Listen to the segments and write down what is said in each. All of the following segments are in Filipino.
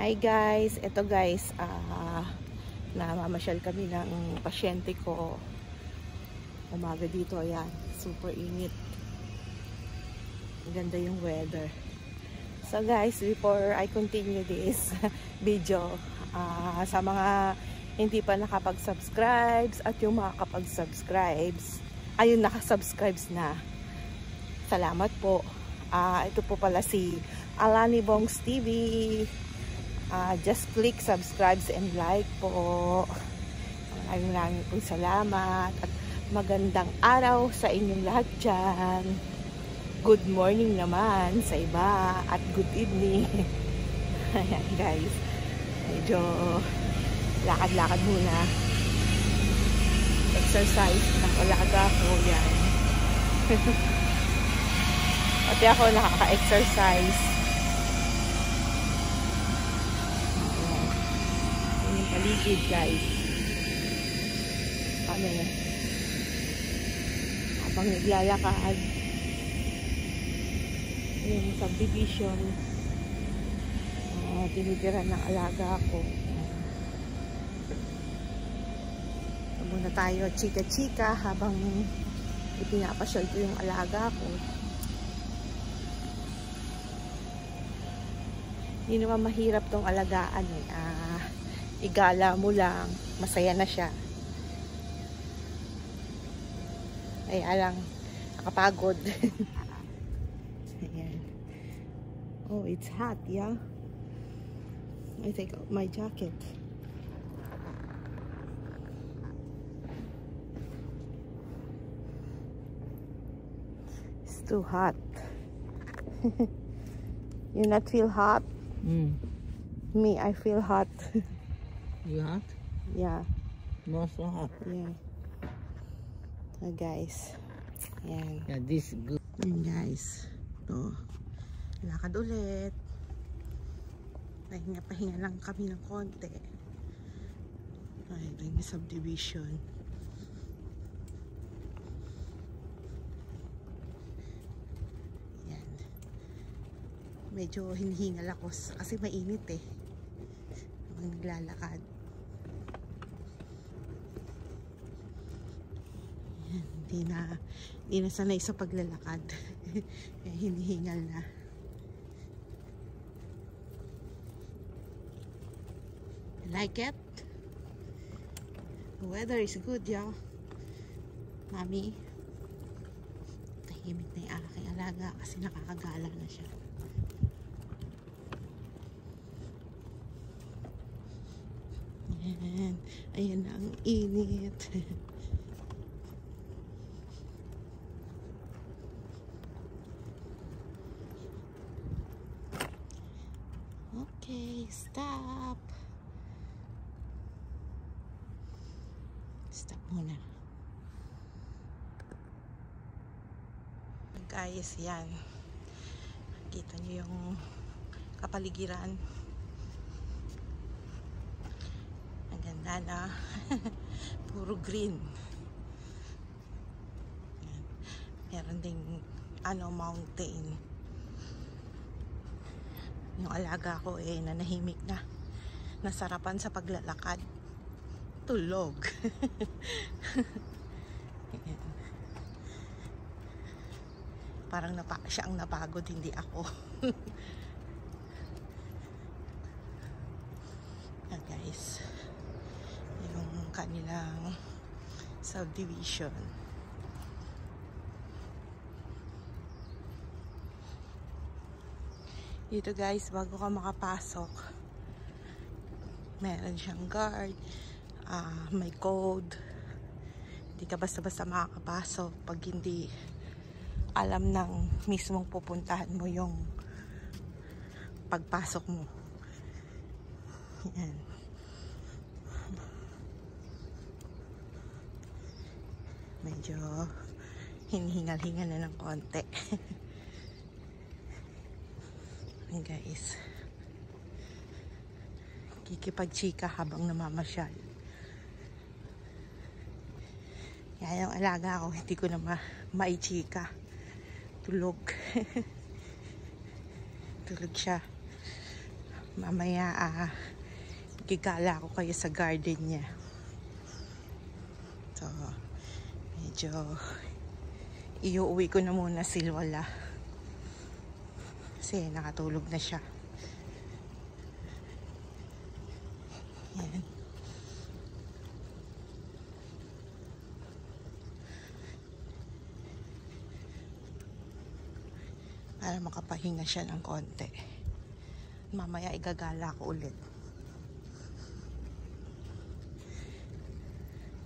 Hi guys, eto guys, namamasyal kami ng pasyente ko. Umaga dito, ayan, super init. Ganda yung weather. So guys, before I continue this video, sa mga hindi pa nakapag-subscribes at yung makakapag-subscribes, ayun, nakasubscribes na. Salamat po. Ito po pala si Alani Bongs TV. Just click subscribe and like po. Maraming pong salamat at magandang araw sa inyong lahat dyan. Good morning naman sa iba at good evening. Ayan guys, medyo lakad-lakad muna. Exercise ng alaga ko yan. Pati ako nakaka-exercise. Yung paligid guys. Kami habang naglalakad. Yung subdivision. Tinitira ng alaga ko. Muna tayo chika-chika habang ipinapasyal ko yung alaga ko. Hindi naman mahirap tong alagaan eh. Igala mo lang, masaya na siya. Ay alang, nakapagod. Ayan. Oh, it's hot, yeah. I take out my jacket. It's too hot. You not feel hot? Me, I feel hot. You hot? Yeah. Not so hot. Yeah. So guys. Ayan. Yeah, this is good. Ayan guys. Ito. Lakad ulit. Pahinga lang kami ng konti. Ay, ito yung subdivision. Ayan. Medyo hinihingal ako kasi mainit eh. Habang naglalakad. Ayan, hindi na sanay sa paglalakad. Hinihingal na. Like it? The weather is good, y'all. Mami, tahimik na yung aking alaga kasi nakakagala na siya. Ayan, ayan na ang init. Okay, stop. Stop muna. Guys, yan. Kita niyo yung kapaligiran. Ang ganda na. Puro green. Yan. Meron ding mountain. Yung alaga ko nanahimik na. Nasarapan sa paglalakad. Tulog. Parang siya ang napagod, hindi ako. Guys, yung kanilang subdivision. Dito guys, bago ka makapasok, meron siyang guard. May code. Hindi ka basta-basta makakapasok pag hindi alam ng mismong pupuntahan mo yung pagpasok mo. Yan. Medyo hinihingal-hingal na ng konti. Yan guys, kikipag-chika habang namamasyal. Kaya yung alaga ko, hindi ko na maichika. Tulog. Tulog siya. Mamaya gigala ko kayo sa garden niya. So, medyo iuwi ko na muna si Lola. Kasi nakatulog na siya. Yan. Para makapahinga siya ng konti. Mamaya igagala ko ulit.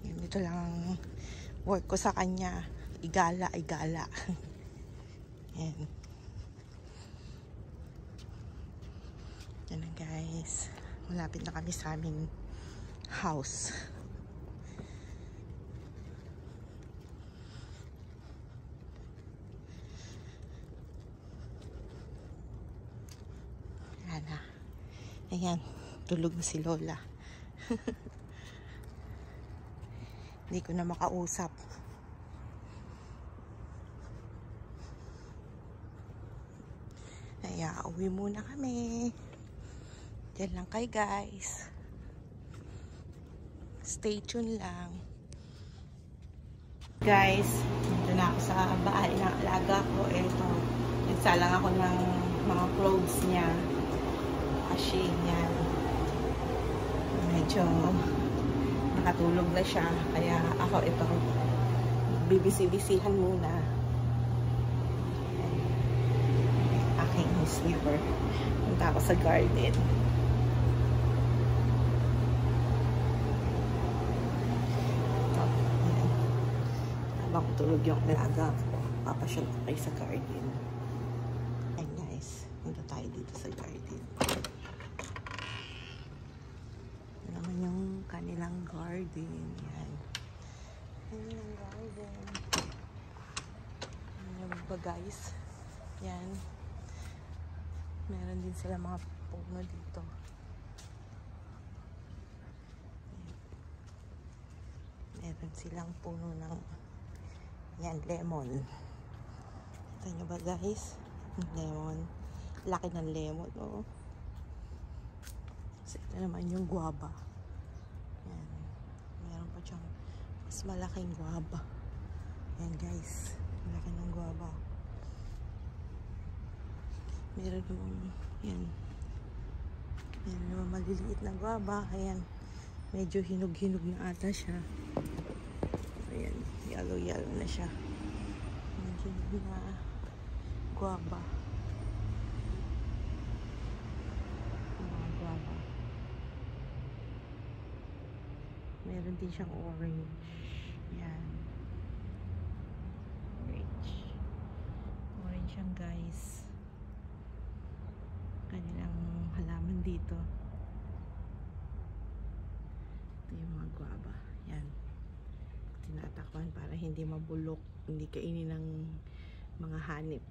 Yun, ito lang ang work ko sa kanya. Igala. Yan. Yan na guys. Malapit na kami sa aming house. Ayan, tulog na si Lola. Hindi ko na makausap. Kaya uwi muna kami. Diyan lang kayo guys. Stay tuned lang. Guys, dito na ako sa bahay ng alaga ko. Ito, nagsalang ako ng mga clothes niya. Kasi yan, medyo nakatulog na siya, kaya ako ito bibisi-bisihan muna aking sleeper. Punta ako sa garden. Habang tulog yung alaga ko, papasyal ko kayo sa garden. Ayan guys, punta tayo dito sa garden. Yung kanilang garden. Yan. Kanilang garden. Ayan ba guys? Yan. Meron din sila mga puno dito. Yan. Meron silang puno ng yan, lemon. Ito nyo ba guys? Lemon. Laki ng lemon. Oh. So, ito naman yung guava. Yan. Meron pa siyang mas malaking guava. Yan guys. Malaki ng guava. Meron naman, yan. Meron naman maliliit na guava. Ayan. Medyo hinog-hinog na ata siya. Ayan. Yellow-yellow na siya. Medyo hinog na guava. Meron din siyang orange. Yan. Orange. Orange yan guys. Kanilang halaman dito. Ito yung mga guava. Yan. Tinatakpan para hindi mabulok. Hindi kainin ng mga hanip.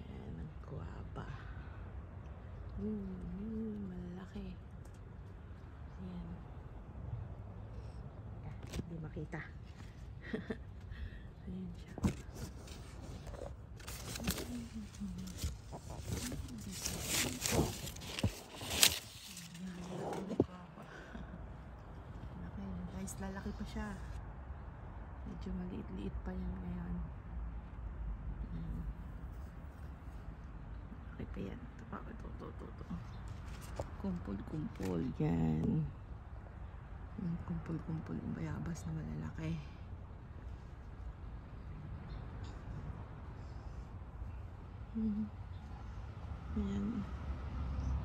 Yan. Ang guava. Malaki. Ayan. Hindi makita. Ayan siya. Laki guys, lalaki pa siya. Medyo maliit-liit pa yan ngayon. Laki pa yan. Ito. Kumpul-kumpul. Yan. Kumpul-kumpul yung bayabas na malalaki. Yan.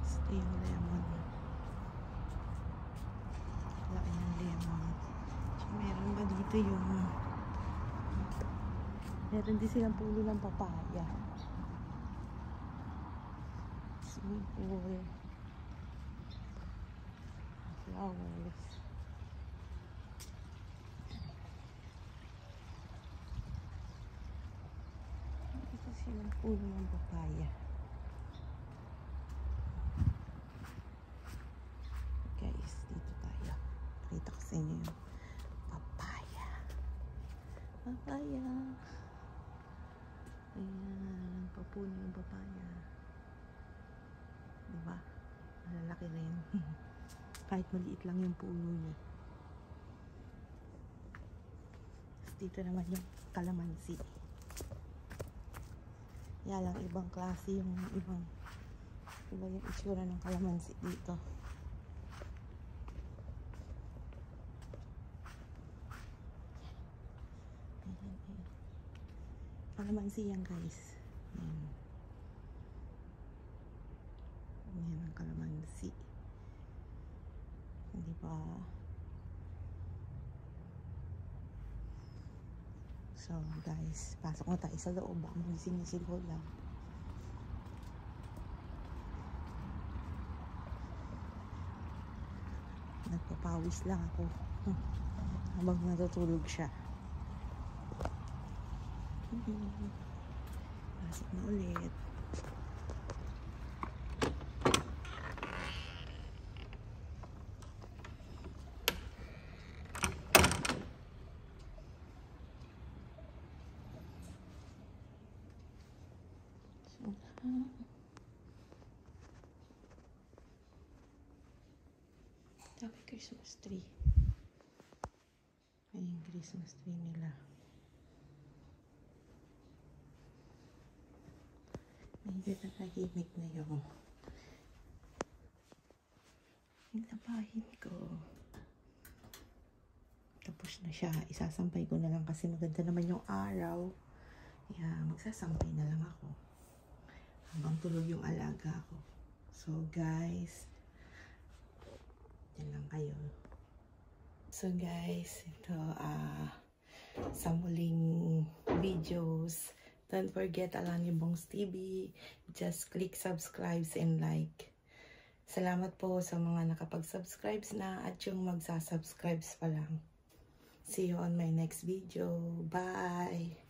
Ito yung lemon. Laki ng lemon. So, meron ba dito yung meron din silang puno ng papaya. Swimming pool. Flowers. Dito silang puno ng papaya. Guys, dito tayo. Kita ko sa inyo yung papaya. Papaya. Ayan, papuno yung papaya. Diba? Malalaki rin. Kahit maliit lang yung puno niya. Tapos dito naman yung kalamansi. Yan lang, ibang klase yung iba yung itsura ng kalamansi dito. Ayan. Kalamansi yan guys. Ayan. Ayan ang kalamansi. Hindi ba? So guys, pasok na tayo sa loob. Baka magising na si Lola. Nagpapawis lang ako habang natutulog siya. Pasok na ulit. Sabi Christmas tree. Ay, yung Christmas tree nila. Medyo natahimik na yung labahin ko. Tapos na siya. Isasampay ko na lang kasi maganda naman yung araw. Kaya magsasampay na lang ako habang tulog yung alaga ko. So guys, yan lang kayo. So guys, ito sa muling videos. Don't forget Alani Bongs TV. Just click subscribe and like. Salamat po sa mga nakapag-subscribe na at yung magsasubscribe pa lang. See you on my next video. Bye!